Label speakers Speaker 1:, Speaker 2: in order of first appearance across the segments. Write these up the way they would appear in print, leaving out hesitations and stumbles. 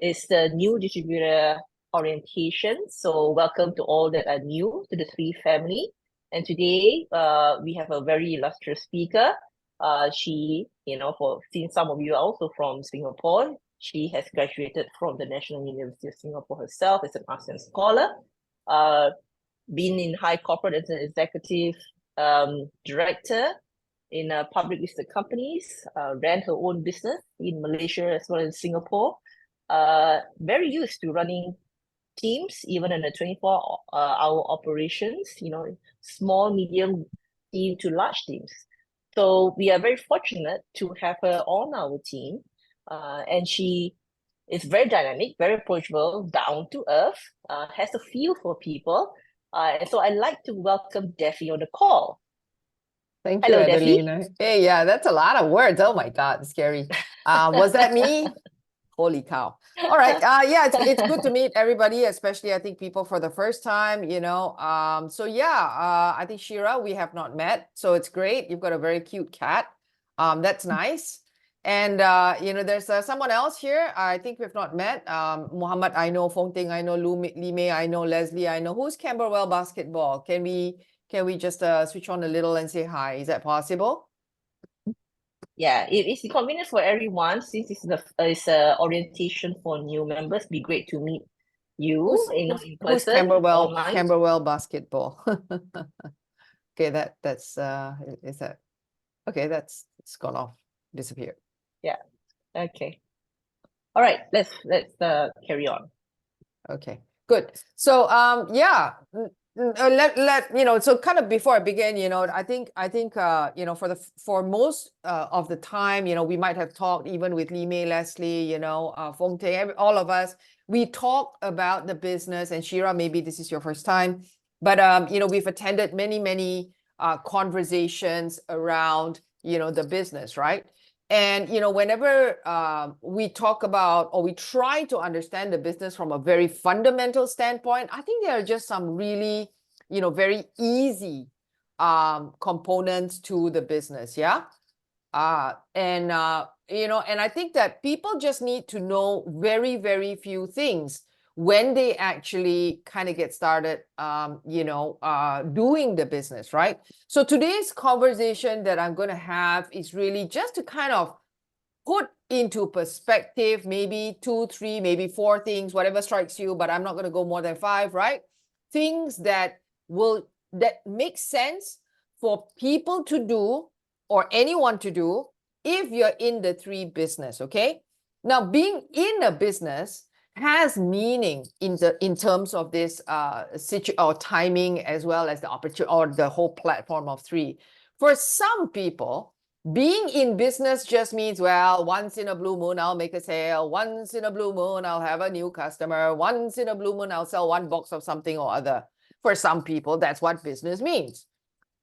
Speaker 1: is the new distributor orientation. So welcome to all that are new to the Three family. And today we have a very illustrious speaker. She, since some of you are also from Singapore, she has graduated from the National University of Singapore herself as an ASEAN scholar. Been in high corporate as an executive director in public listed companies, ran her own business in Malaysia as well as Singapore. Very used to running teams, even in the 24-hour operations, small, medium team to large teams. So we are very fortunate to have her on our team. And she is very dynamic, very approachable, down to earth, has a feel for people. And so I'd like to welcome Daffy on the call.
Speaker 2: Thank you,
Speaker 1: Hello,
Speaker 2: Adelina.
Speaker 1: Daffy.
Speaker 2: Hey, yeah, that's a lot of words. Oh my God, scary. Was that me? Holy cow. All right. Yeah, it's good to meet everybody, especially I think people for the first time, So yeah, I think Shira, we have not met. So it's great. You've got a very cute cat. That's nice. And there's someone else here. I think we've not met. Muhammad, I know. Fong Ting, I know. Li Mei, I know. Leslie, I know. Who's Camberwell Basketball? Can we just switch on a little and say hi? Is that possible?
Speaker 1: Yeah, it's convenient for everyone since it's a orientation for new members. Be great to meet you, in person.
Speaker 2: Who's Camberwell Basketball? Okay, that's is that okay? It's gone off, disappeared.
Speaker 1: Yeah. Okay. All right. Let's carry on.
Speaker 2: Okay, good. So yeah. So kind of before I begin, I think for most of the time, we might have talked even with Li Mei, Leslie, Fong Tay, all of us, we talk about the business. And Shira, maybe this is your first time, but we've attended many conversations around the business, right? And whenever we talk about or we try to understand the business from a very fundamental standpoint, I think there are just some really, very easy components to the business, yeah. And I think that people just need to know very few things when they actually kind of get started, doing the business, right? So today's conversation that I'm going to have is really just to kind of put into perspective, maybe 2, 3, maybe 4 things, whatever strikes you, but I'm not going to go more than 5, right? Things that make sense for people to do or anyone to do if you're in the 3 business, okay? Now, being in a business has meaning in terms of this or timing, as well as the opportunity or the whole platform of 3. For some people, being in business just means, well, once in a blue moon, I'll make a sale. Once in a blue moon, I'll have a new customer. Once in a blue moon, I'll sell 1 box of something or other. For some people, that's what business means.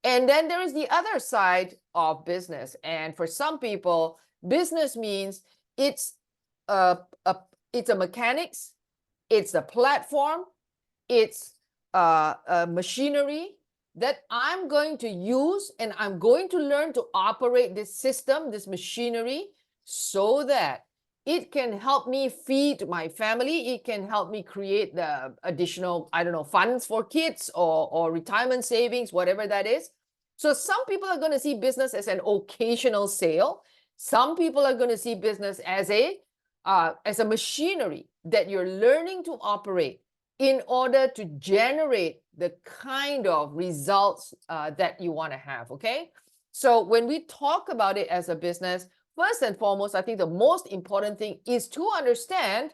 Speaker 2: And then there is the other side of business. And for some people, business means it's a mechanics, it's a platform, it's a machinery that I'm going to use, and I'm going to learn to operate this system, this machinery, so that it can help me feed my family. It can help me create the additional, I don't know, funds for kids or retirement savings, whatever that is. So some people are going to see business as an occasional sale. Some people are going to see business as a machinery that you're learning to operate in order to generate the kind of results that you want to have, okay? So when we talk about it as a business, first and foremost, I think the most important thing is to understand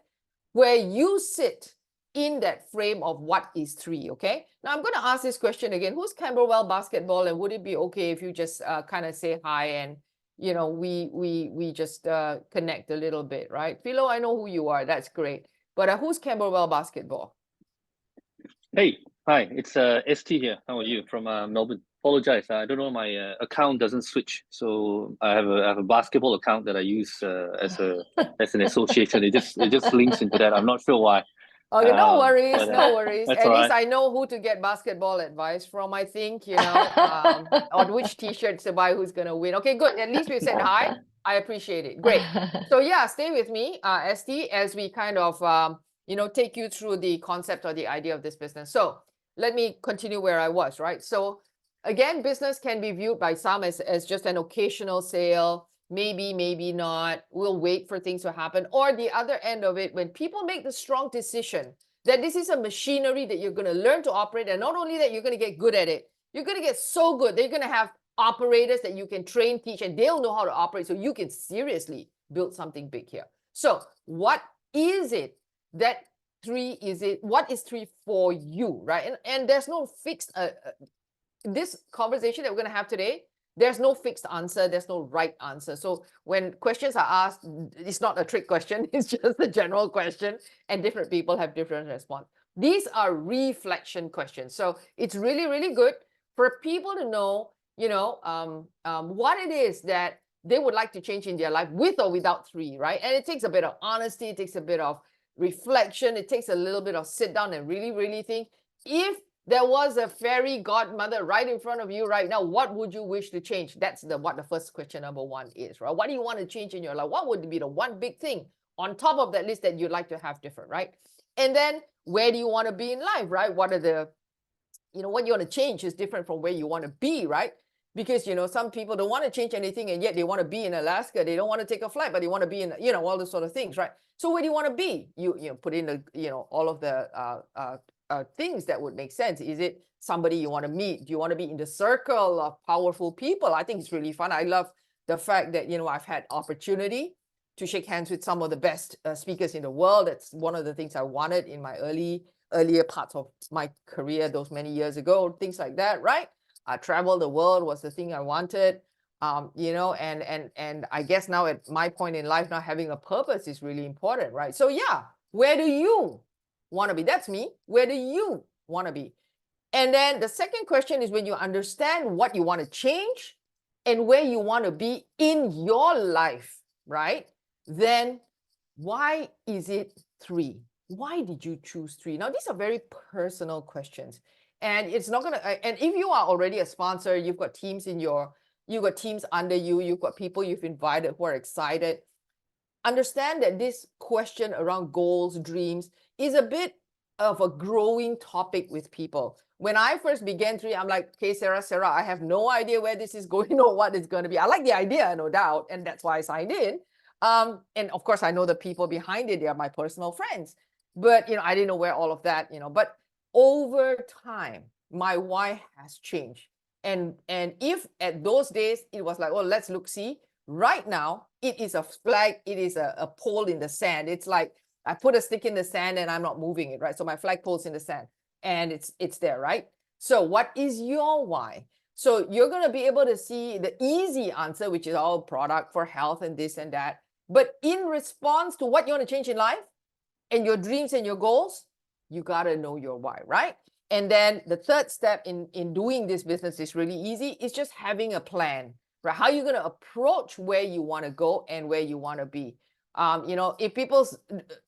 Speaker 2: where you sit in that frame of what is 3, okay? Now I'm going to ask this question again. Who's Camberwell Basketball, and would it be okay if you just kind of say hi and we just connect a little bit, right? Philo, I know who you are. That's great. But who's Camberwell Basketball?
Speaker 3: Hey, hi, it's ST here. How are you? From Melbourne. Apologize, I don't know, my account doesn't switch. So I have a basketball account that I use as an association. It just links into that. I'm not sure why.
Speaker 2: Okay, no worries,
Speaker 3: but,
Speaker 2: no worries.
Speaker 3: that's
Speaker 2: At
Speaker 3: all
Speaker 2: least
Speaker 3: right.
Speaker 2: I know who to get basketball advice from, I think, on which t-shirts to buy, who's gonna win. Okay, good. At least we said hi. I appreciate it. Great. So yeah, stay with me, ST, as we kind of take you through the concept or the idea of this business. So let me continue where I was, right? So again, business can be viewed by some as just an occasional sale, maybe not. We'll wait for things to happen. Or the other end of it, when people make the strong decision that this is a machinery that you're going to learn to operate, and not only that, you're going to get good at it. You're going to get so good that you're going to have operators that you can train, teach, and they'll know how to operate. So you can seriously build something big here. So what is it that what is three for you, right? And there's no fixed this conversation that we're going to have today, there's no fixed answer, there's no right answer. So when questions are asked, it's not a trick question, it's just a general question, and different people have different response. These are reflection questions. So it's really, really good for people to know, what it is that they would like to change in their life with or without three, right? And it takes a bit of honesty, it takes a bit of reflection, it takes a little bit of sit down and really, really think. If there was a fairy godmother right in front of you right now, what would you wish to change? That's what the first question number one is, right? What do you want to change in your life? What would be the one big thing on top of that list that you'd like to have different, right? And then where do you want to be in life, right? What are the, what you want to change is different from where you want to be, right? Because, some people don't want to change anything and yet they want to be in Alaska. They don't want to take a flight, but they want to be in, all those sort of things, right? So where do you want to be? You put in the, all of the things that would make sense. Is it somebody you want to meet? Do you want to be in the circle of powerful people? I think it's really fun. I love the fact that, I've had opportunity to shake hands with some of the best speakers in the world. That's one of the things I wanted in my earlier parts of my career, those many years ago, things like that, right? Travel the world was the thing I wanted. And I guess now at my point in life, now having a purpose is really important, right? So yeah, where do you want to be? That's me. Where do you want to be? And then the second question is, when you understand what you want to change and where you want to be in your life, right? Then why is it three? Why did you choose three? Now, these are very personal questions. And it's not gonna, and if you are already a sponsor, you've got teams under you, you've got people you've invited who are excited. Understand that this question around goals, dreams is a bit of a growing topic with people. When I first began three, I'm like, okay, Sarah, I have no idea where this is going or what it's going to be. I like the idea, no doubt, and that's why I signed in. And of course, I know the people behind it. They are my personal friends. But, I didn't know where all of that, but over time, my why has changed. And if at those days, it was like, oh, let's look, see, right now, it is a flag, it is a pole in the sand. It's like I put a stick in the sand and I'm not moving it, right? So my flag pole's in the sand and it's there, right? So what is your why? So you're going to be able to see the easy answer, which is all product for health and this and that. But in response to what you want to change in life and your dreams and your goals, you got to know your why, right? And then the third step in doing this business is really easy. It's just having a plan, right? How are you going to approach where you want to go and where you want to be? If people's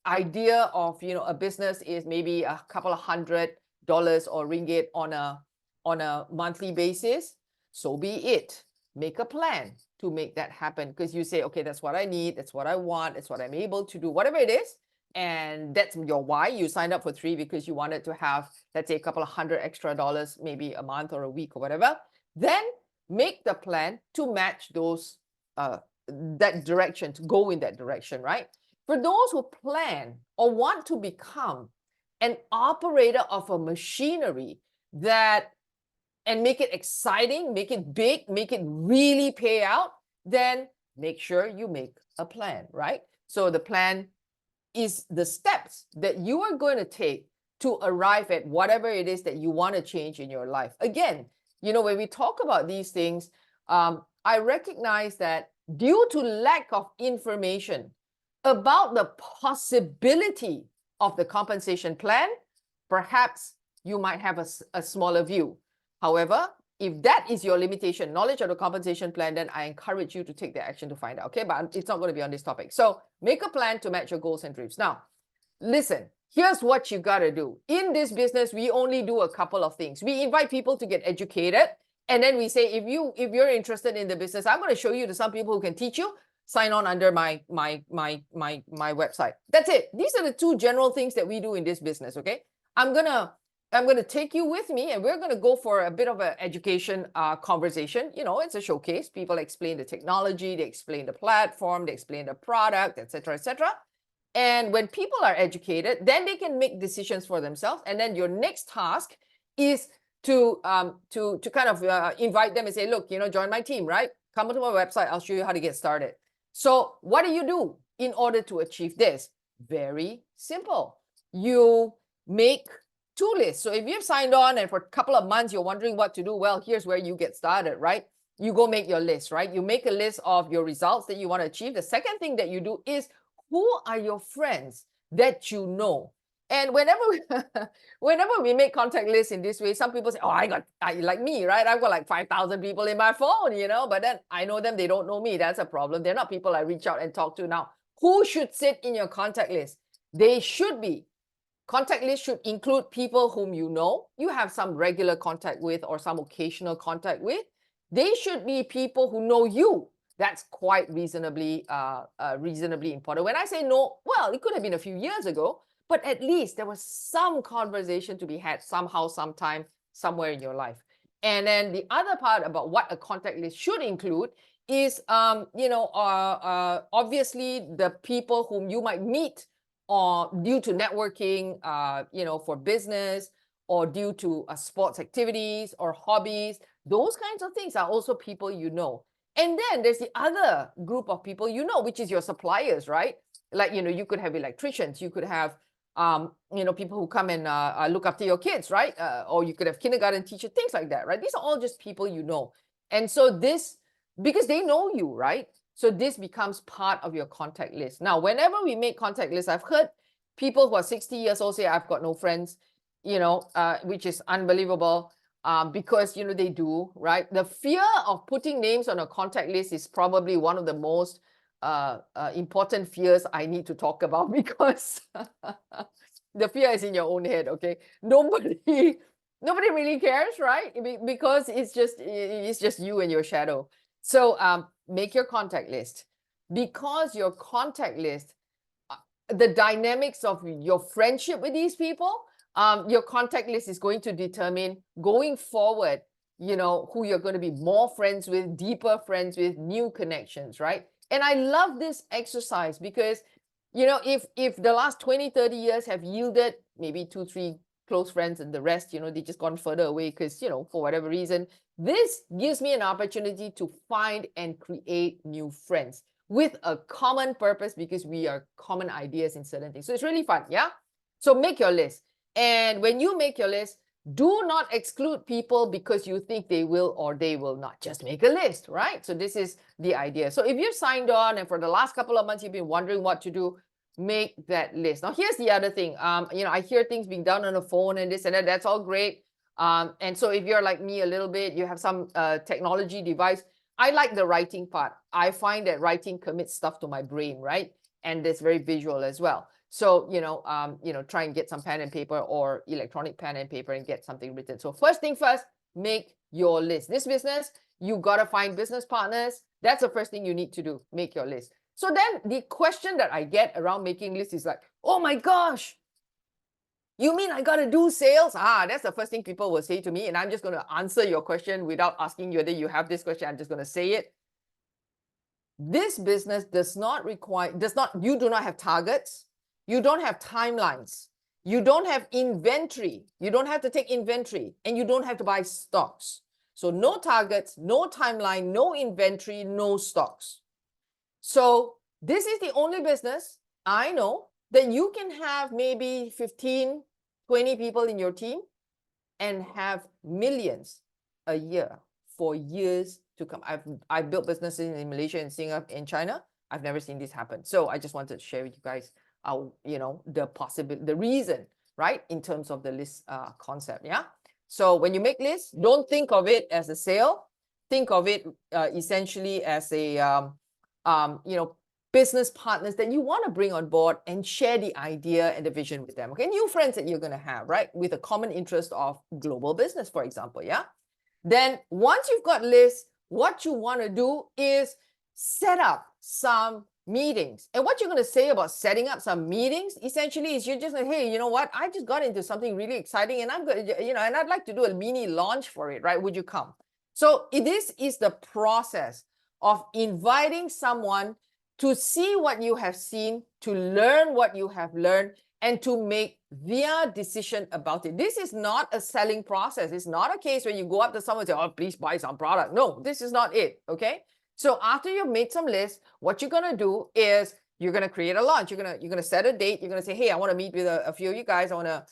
Speaker 2: idea of, a business is maybe a couple of $100 or ringgit on a monthly basis, so be it. Make a plan to make that happen, because you say, okay, that's what I need, that's what I want, that's what I'm able to do, whatever it is. And that's your why. You signed up for three because you wanted to have, let's say, a couple of $100 extra, maybe a month or a week or whatever. Then make the plan to match those, that direction, to go in that direction, right? For those who plan or want to become an operator of a machinery and make it exciting, make it big, make it really pay out, then make sure you make a plan, right? So the plan is the steps that you are going to take to arrive at whatever it is that you want to change in your life. Again, when we talk about these things, I recognize that due to lack of information about the possibility of the compensation plan, perhaps you might have a smaller view. However, if that is your limitation, knowledge of the compensation plan, then I encourage you to take the action to find out, okay? But it's not going to be on this topic. So make a plan to match your goals and dreams. Now, listen, here's what you got to do. In this business, we only do a couple of things. We invite people to get educated. And then we say, if you're interested in the business, I'm going to show you to some people who can teach you. Sign on under my website. That's it. These are the two general things that we do in this business. Okay. I'm gonna take you with me, and we're gonna go for a bit of an education conversation. You know, it's a showcase. People explain the technology, they explain the platform, they explain the product, etc., etc. And when people are educated, then they can make decisions for themselves. And then your next task is to kind of invite them and say, look, join my team, right? Come to my website. I'll show you how to get started. So what do you do in order to achieve this? Very simple. You make two lists. So if you've signed on and for a couple of months, you're wondering what to do, well, here's where you get started, right? You go make your list, right? You make a list of your results that you want to achieve. The second thing that you do is, who are your friends that you know? And whenever we make contact lists in this way, some people say, oh, I like me, right? I've got like 5,000 people in my phone, but then I know them, they don't know me. That's a problem. They're not people I reach out and talk to. Now, who should sit in your contact list? Contact list should include people whom you know, you have some regular contact with or some occasional contact with. They should be people who know you. That's quite reasonably important. When I say no, well, it could have been a few years ago, but at least there was some conversation to be had somehow, sometime, somewhere in your life. And then the other part about what a contact list should include is, obviously the people whom you might meet or due to networking, for business or due to sports activities or hobbies. Those kinds of things are also people you know. And then there's the other group of people you know, which is your suppliers, right? Like, you could have electricians, you could have, people who come and look after your kids, right? Or you could have kindergarten teachers, things like that, right? These are all just people you know. And so because they know you, right? So this becomes part of your contact list. Now, whenever we make contact lists, I've heard people who are 60 years old say, I've got no friends, which is unbelievable. Because they do, right? The fear of putting names on a contact list is probably one of the most important fears I need to talk about, because the fear is in your own head. Okay, nobody really cares, right? Because it's just you and your shadow. So make your contact list, because your contact list, the dynamics of your friendship with these people, your contact list is going to determine going forward, who you're going to be more friends with, deeper friends with, new connections, right? And I love this exercise because, if the last 20, 30 years have yielded maybe 2, 3 close friends and the rest, they just gone further away because, for whatever reason, this gives me an opportunity to find and create new friends with a common purpose, because we are common ideas in certain things. So it's really fun, yeah? So make your list. And when you make your list, do not exclude people because you think they will or they will not. Just make a list, right? So this is the idea. So if you've signed on and for the last couple of months, you've been wondering what to do, make that list. Now, here's the other thing. I hear things being done on the phone and this and that. That's all great. And so if you're like me a little bit, you have some technology device, I like the writing part. I find that writing commits stuff to my brain, right? And it's very visual as well. So, try and get some pen and paper or electronic pen and paper and get something written. So first thing first, make your list. This business, you got to find business partners. That's the first thing you need to do, make your list. So then the question that I get around making lists is like, oh my gosh, you mean I got to do sales? That's the first thing people will say to me. And I'm just going to answer your question without asking you whether you have this question. I'm just going to say it. This business you do not have targets. You don't have timelines. You don't have inventory. You don't have to take inventory, and you don't have to buy stocks. So no targets, no timeline, no inventory, no stocks. So this is the only business I know that you can have maybe 15, 20 people in your team and have millions a year for years to come. I've built businesses in Malaysia and Singapore and China. I've never seen this happen. So I just wanted to share with you guys the reason, right, in terms of the list concept. Yeah. So when you make lists, don't think of it as a sale. Think of it essentially as a business partners that you want to bring on board and share the idea and the vision with them. Okay, new friends that you're going to have, right? With a common interest of global business, for example, yeah? Then once you've got lists, what you want to do is set up some meetings. And what you're going to say about setting up some meetings essentially is you're just like, hey, you know what? I just got into something really exciting and I'm going to, and I'd like to do a mini launch for it, right? Would you come? So this is the process of inviting someone to see what you have seen, to learn what you have learned, and to make their decision about it. This is not a selling process. It's not a case where you go up to someone and say, oh, please buy some product. No, this is not it, okay? So after you've made some lists, what you're gonna do is you're gonna create a launch. You're gonna set a date. You're gonna say, hey, I want to meet with a few of you guys. I want to,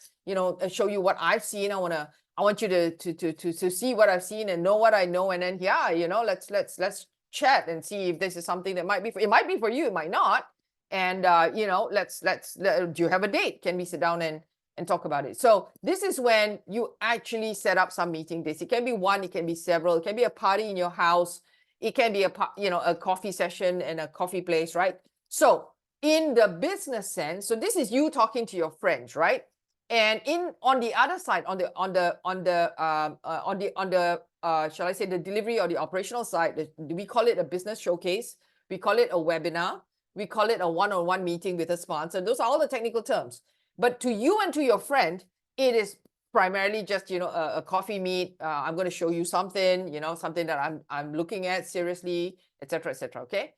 Speaker 2: show you what I've seen. I want you to see what I've seen and know what I know. And then let's chat and see if this is something that might be for, it might be for you, it might not. And do you have a date? Can we sit down and talk about it? So this is when you actually set up some meeting dates. It can be one, it can be several, it can be a party in your house. It can be a coffee session in a coffee place, right? So in the business sense, so this is you talking to your friends, right? And on the other side, shall I say the delivery or the operational side, we call it a business showcase. We call it a webinar. We call it a one-on-one meeting with a sponsor. Those are all the technical terms. But to you and to your friend, it is primarily just, a coffee meet. I'm going to show you something, something that I'm looking at seriously, etc., etc. Okay.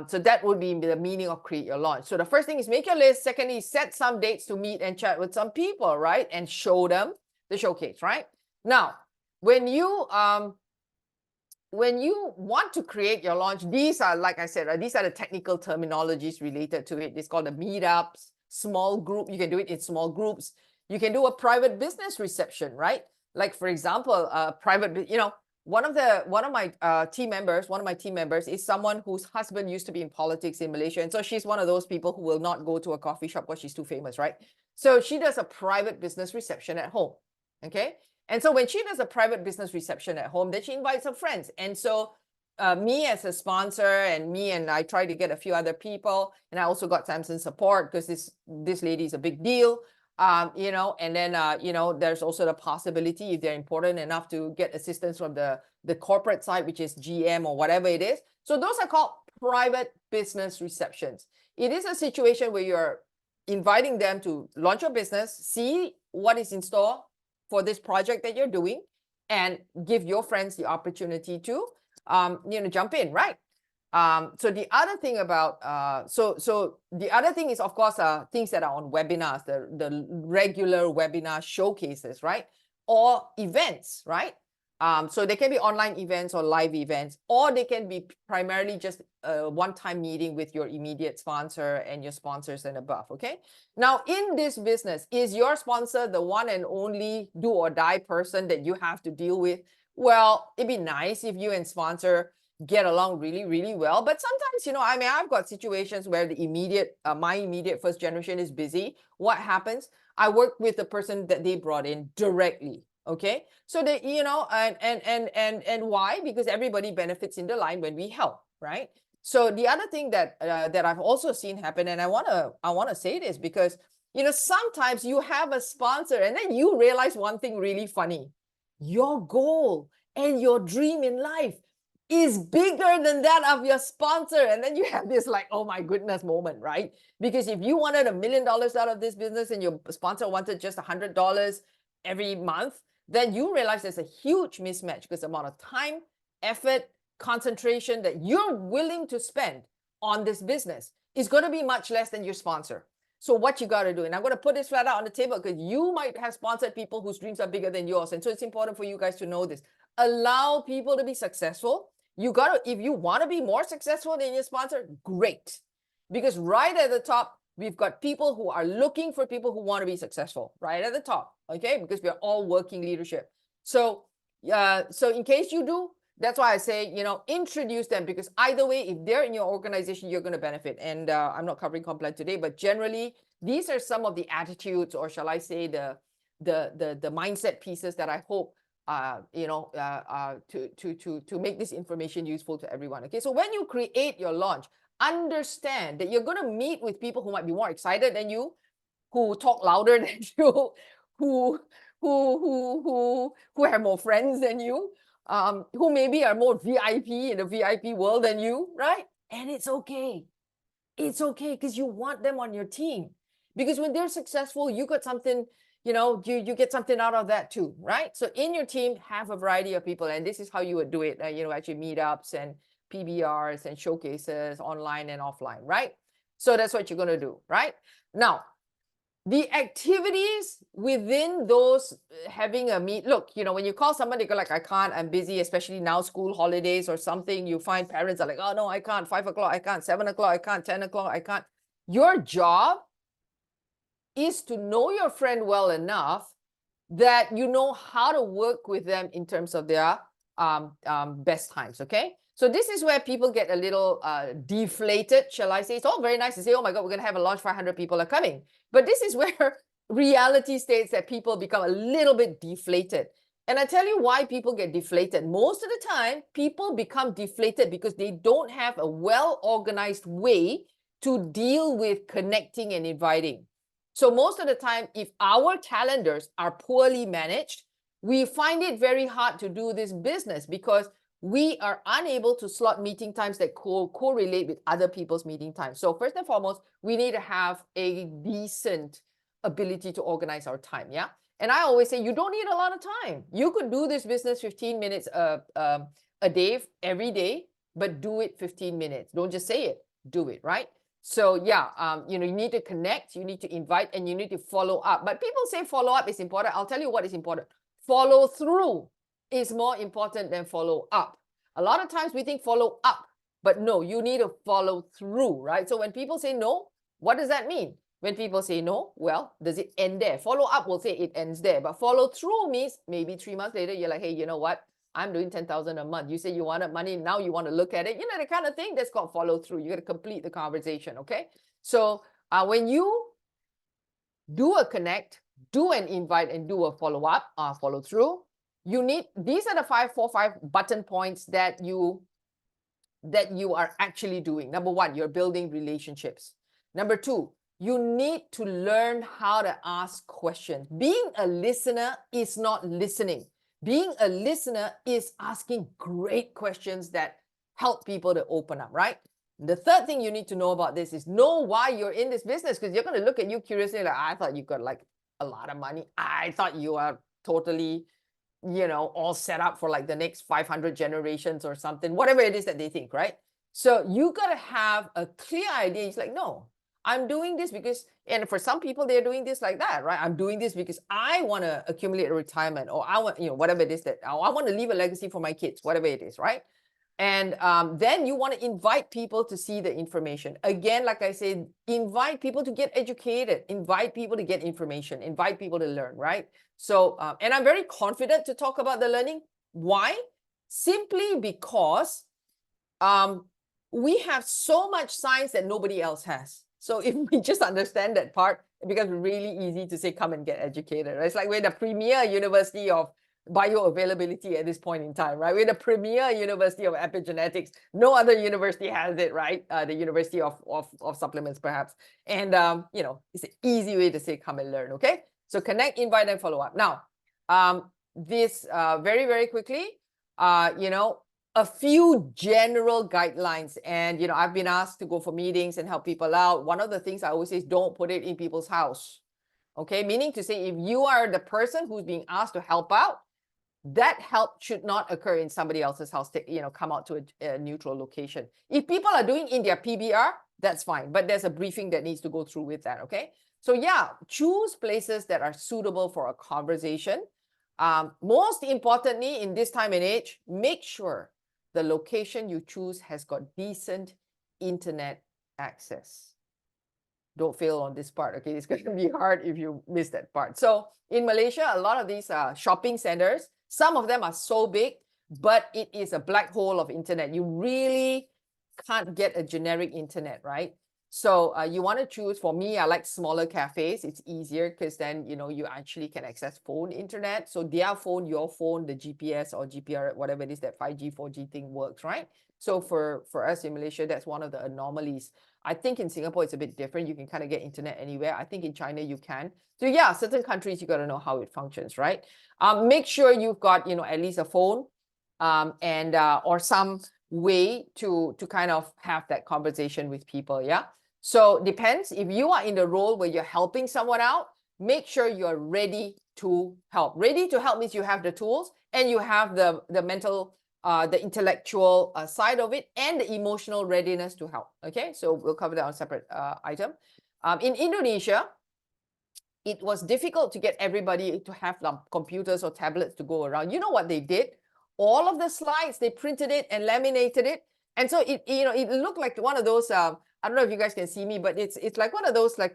Speaker 2: So that would be the meaning of create your launch. So the first thing is make your list. Secondly, set some dates to meet and chat with some people, right? And show them the showcase, right? Now, when you want to create your launch, these are, like I said, right, these are the technical terminologies related to it. It's called the meetups, small group. You can do it in small groups. You can do a private business reception, right? Like, for example, private, one of my team members is someone whose husband used to be in politics in Malaysia. And so she's one of those people who will not go to a coffee shop because she's too famous, right? So she does a private business reception at home, okay? And so when she does a private business reception at home, then she invites her friends. And so me as a sponsor and I try to get a few other people. And I also got Samson's support because this lady is a big deal. And then, there's also the possibility if they're important enough to get assistance from the corporate side, which is GM or whatever it is. So those are called private business receptions. It is a situation where you're inviting them to launch your business, see what is in store for this project that you're doing, and give your friends the opportunity to, jump in, right? So the other thing about the other thing is, of course, things that are on webinars, the regular webinar showcases, right? Or events, right? So they can be online events or live events, or they can be primarily just a one-time meeting with your immediate sponsor and your sponsors and above, okay? Now, in this business, is your sponsor the one and only do or die person that you have to deal with? Well, it'd be nice if you and sponsor get along really, really well. But sometimes, I've got situations where my immediate first generation is busy. What happens? I work with the person that they brought in directly. Okay. So they, and why? Because everybody benefits in the line when we help, right? So the other thing that I've also seen happen, and I wanna say this because sometimes you have a sponsor and then you realize one thing really funny. Your goal and your dream in life is bigger than that of your sponsor. And then you have this like, oh my goodness moment, right? Because if you wanted $1 million out of this business and your sponsor wanted just $100 every month, then you realize there's a huge mismatch because the amount of time, effort, concentration that you're willing to spend on this business is going to be much less than your sponsor. So what you got to do, and I'm going to put this flat out on the table because you might have sponsored people whose dreams are bigger than yours. And so it's important for you guys to know this. Allow people to be successful. If you want to be more successful than your sponsor, great. Because right at the top, we've got people who are looking for people who want to be successful right at the top, okay? Because we're all working leadership. So in case you do, that's why I say, introduce them, because either way, if they're in your organization, you're going to benefit. And I'm not covering compliance today, but generally, these are some of the attitudes, or shall I say the mindset pieces that I hope to make this information useful to everyone. Okay, so when you create your launch, understand that you're going to meet with people who might be more excited than you, who talk louder than you, who who have more friends than you, who maybe are more VIP in the VIP world than you, right? And it's okay. It's okay because you want them on your team. Because when they're successful, you got something, you get something out of that too, right? So in your team, have a variety of people, and this is how you would do it. Actually meetups and PBRs and showcases online and offline, right? So that's what you're going to do, right? Now, the activities within those having a meet, look, when you call somebody, go like, I can't, I'm busy, especially now school holidays or something, you find parents are like, oh no, I can't, 5 o'clock, I can't, 7 o'clock, I can't, 10 o'clock, I can't. Your job is to know your friend well enough that you know how to work with them in terms of their best times, okay? So this is where people get a little deflated, shall I say. It's all very nice to say, oh my God, we're going to have a launch, 500 people are coming. But this is where reality states that people become a little bit deflated. And I tell you why people get deflated. Most of the time, people become deflated because they don't have a well-organized way to deal with connecting and inviting. So most of the time, if our calendars are poorly managed, we find it very hard to do this business because we are unable to slot meeting times that correlate with other people's meeting times. So first and foremost, we need to have a decent ability to organize our time, yeah? And I always say, you don't need a lot of time. You could do this business 15 minutes a day, every day, but do it 15 minutes. Don't just say it, do it, right? So yeah, you need to connect, you need to invite, and you need to follow up. But people say follow up is important. I'll tell you what is important. Follow through is more important than follow up. A lot of times we think follow up, but no, you need to follow through, right? So when people say no, what does that mean? When people say no, well, does it end there? Follow up will say it ends there, but follow through means maybe 3 months later, you're like, hey, you know what? I'm doing 10,000 a month. You say you wanted money. Now you want to look at it. The kind of thing that's called follow through. You got to complete the conversation. Okay. So when you do a connect, do an invite, and do a follow up, follow through, these are the 5 button points that you are actually doing. Number one, you're building relationships. Number two, you need to learn how to ask questions. Being a listener is not listening. Being a listener is asking great questions that help people to open up, right? The third thing you need to know about this is know why you're in this business, because you're going to look at you curiously like, I thought you got like a lot of money. I thought you are totally, all set up for like the next 500 generations or something, whatever it is that they think, right? So you got to have a clear idea. It's like, no, I'm doing this because, and for some people, they're doing this like that, right? I'm doing this because I want to accumulate a retirement, or I want, whatever it is that I want to leave a legacy for my kids, whatever it is, right? And then you want to invite people to see the information. Again, like I said, invite people to get educated, invite people to get information, invite people to learn, right? So, and I'm very confident to talk about the learning. Why? Simply because we have so much science that nobody else has. So if we just understand that part, it becomes really easy to say, come and get educated. Right? It's like we're the premier university of bioavailability at this point in time, right? We're the premier university of epigenetics. No other university has it, right? The University of Supplements, perhaps. And, it's an easy way to say, come and learn, okay? So connect, invite, and follow up. Now, this very, very quickly, a few general guidelines. And, I've been asked to go for meetings and help people out. One of the things I always say is don't put it in people's house. Okay, meaning to say, if you are the person who's being asked to help out, that help should not occur in somebody else's house. Come out to a neutral location. If people are doing in their PBR, that's fine. But there's a briefing that needs to go through with that, okay? So yeah, choose places that are suitable for a conversation. Most importantly, in this time and age, make sure the location you choose has got decent internet access. Don't fail on this part, okay? It's going to be hard if you miss that part. So in Malaysia, a lot of these shopping centers, some of them are so big, but it is a black hole of internet. You really can't get a generic internet, right? So you want to choose, for me, I like smaller cafes. It's easier because then, you actually can access phone internet. So their phone, your phone, the GPS or GPR, whatever it is, that 5G, 4G thing works, right? So for us in Malaysia, that's one of the anomalies. I think in Singapore, it's a bit different. You can kind of get internet anywhere. I think in China, you can. So yeah, certain countries, you got to know how it functions, right? Make sure you've got, at least a phone and or some way to kind of have that conversation with people, yeah? So depends. If you are in the role where you're helping someone out, make sure you're ready to help. Ready to help means you have the tools and you have the mental, the intellectual side of it and the emotional readiness to help. Okay, so we'll cover that on a separate item. In Indonesia, it was difficult to get everybody to have computers or tablets to go around. You know what they did? All of the slides, they printed it and laminated it. And so it looked like one of those, I don't know if you guys can see me, but it's like one of those desk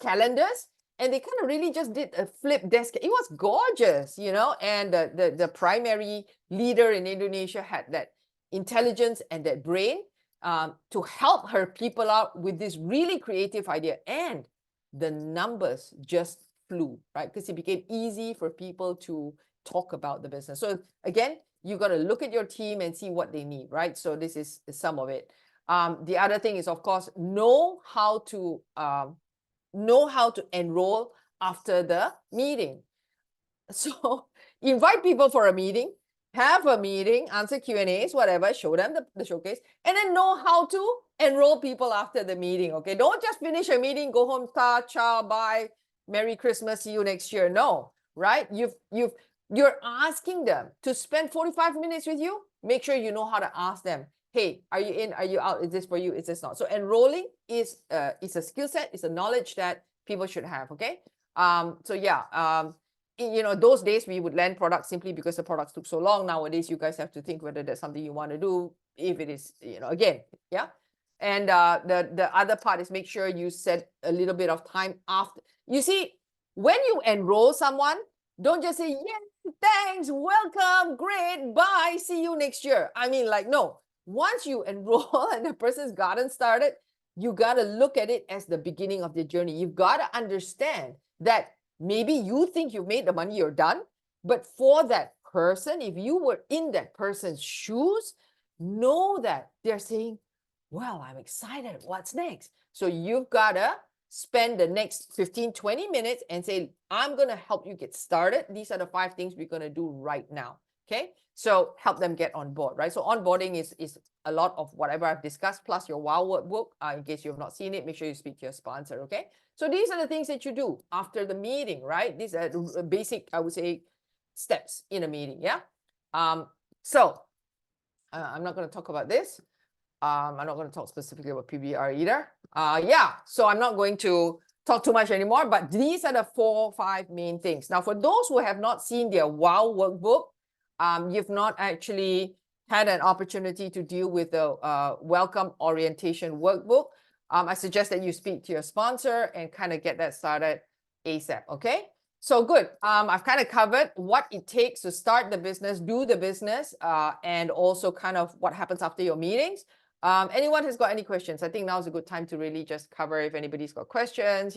Speaker 2: calendars. And they kind of really just did a flip desk. It was gorgeous, and the primary leader in Indonesia had that intelligence and that brain to help her people out with this really creative idea. And the numbers just flew, right? Because it became easy for people to talk about the business. So again, you got to look at your team and see what they need, right? So this is some of it. The other thing is, of course, know how to enroll after the meeting. So invite people for a meeting, have a meeting, answer Q&As, whatever, show them the showcase, and then know how to enroll people after the meeting, okay? Don't just finish a meeting, go home, ta, ciao, bye, Merry Christmas, see you next year. No, right? You're asking them to spend 45 minutes with you. Make sure you know how to ask them. Hey, are you in? Are you out? Is this for you? Is this not? So enrolling is a skill set. It's a knowledge that people should have, okay? So yeah, those days we would land products simply because the products took so long. Nowadays, you guys have to think whether that's something you want to do. If it is, again, yeah. And the other part is make sure you set a little bit of time after. You see, when you enroll someone, don't just say, yes, thanks, welcome, great, bye, see you next year. I mean, like, no. Once you enroll and the person's gotten started, you got to look at it as the beginning of the journey. You've got to understand that maybe you think you've made the money, you're done. But for that person, if you were in that person's shoes, know that they're saying, well, I'm excited. What's next? So you've got to spend the next 15, 20 minutes and say, I'm going to help you get started. These are the 5 things we're going to do right now. Okay. So help them get on board, right? So onboarding is a lot of whatever I've discussed, plus your WOW workbook. In case you have not seen it, make sure you speak to your sponsor, okay? So these are the things that you do after the meeting, right? These are basic, I would say, steps in a meeting, yeah? So I'm not going to talk about this. I'm not going to talk specifically about PBR either. Yeah, so I'm not going to talk too much anymore, but these are the 4 or 5 main things. Now, for those who have not seen their WOW workbook, you've not actually had an opportunity to deal with the welcome orientation workbook, I suggest that you speak to your sponsor and kind of get that started ASAP, okay? So good. I've kind of covered what it takes to start the business, do the business, and also kind of what happens after your meetings. Anyone has got any questions? I think now's a good time to really just cover if anybody's got questions.